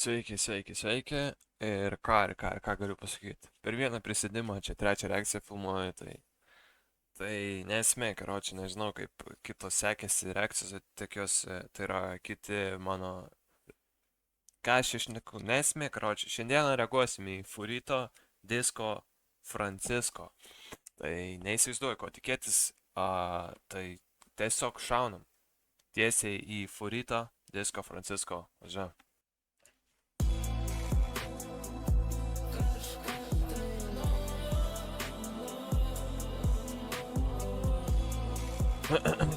Sveiki, sveiki, sveiki. Ir ką galiu pasakyti. Per vieną prisidimą čia trečią reakciją filmuoju, tai nesmė, karočią, nežinau, kaip kitos sekėsi reakcijos, tik jos, tai yra kiti mano, ką aš išneku, nesmė, karočią. Šiandieną reaguosime į Furito Disco Francisco. Tai neįsivaizduoju, ko tikėtis, tai tiesiog šaunam tiesiai į Furito Disco Francisco. Važiuojam.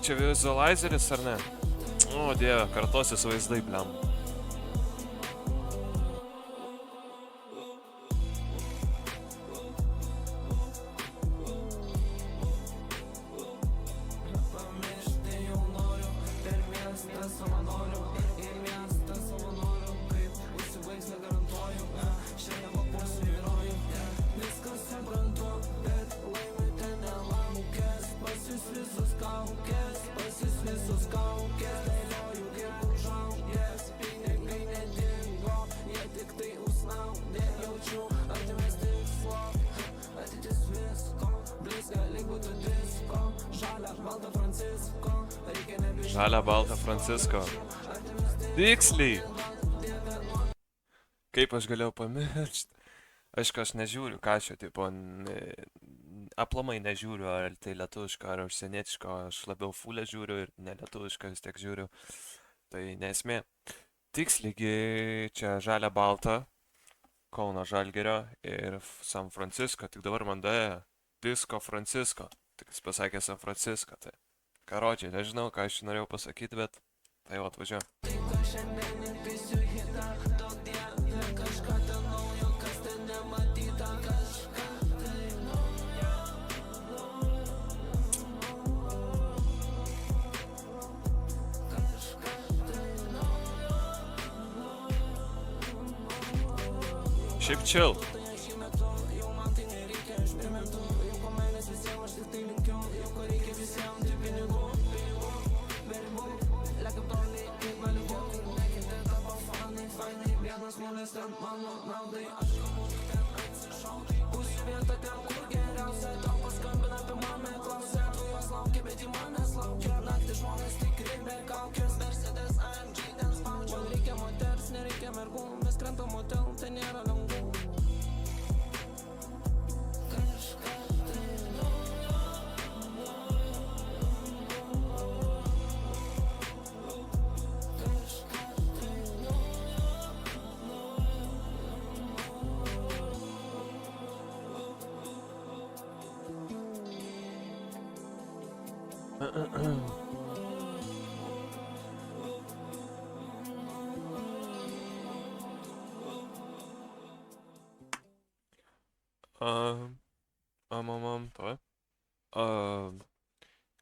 Čia vizualizeris ar ne? O dieve, kartosis vaizdai, blem. Žalia balta Francisco. Tiksliai. Kaip aš galėjau pamiršti? Aišku, aš nežiūriu, ką aš jau, tipo, aplamai nežiūriu, ar tai lietuviška, ar užsienietiška, aš labiau fulę žiūriu ir nelietuvišką vis tiek žiūriu. Tai nesmė. Tiksliai čia žalia balta, Kauno Žalgirio ir San Francisco, tik dabar man daėjo Disco Francisco. Tik jis pasakė San Francisco, tai karočiai, nežinau, ką aš norėjau pasakyti, bet tai va, atvažiuoju. Šiaip chill. To.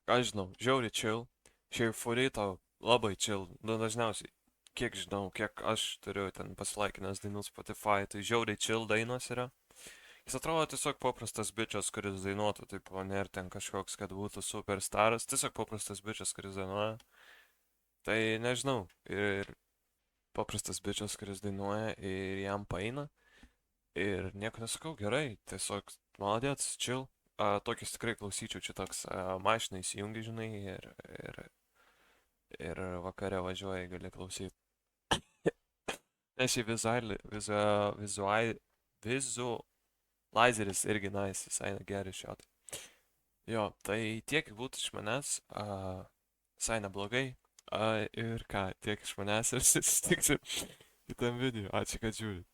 Ką žinau, žiauriai chill. Šiaip Furito labai chill. Dažniausiai, kiek žinau, kiek aš turiu ten pasilaikinęs dainų Spotify, tai žiauriai chill dainos yra. Jis atrodo tiesiog paprastas bičias, kuris dainuotų, taip, o nėra ten kažkoks, kad būtų superstaras. Tiesiog paprastas bičias, kuris dainuoja. Tai nežinau, ir paprastas bičias, kuris dainuoja ir jam paeina. Ir nieko nesakau, gerai, tiesiog maladėts, chill. Tokius tikrai klausyčiau, čia toks mašinai įsijungi, žinai, ir vakare važiuoji, gali klausyti. Nes šį vizualizeris irgi nice, visai geri šiotai. Jo, tai tiek būtų iš manęs, visai neblogai. Ir ką, tiek iš manęs ir susitiksim kitam video. Ačiū, kad žiūrit.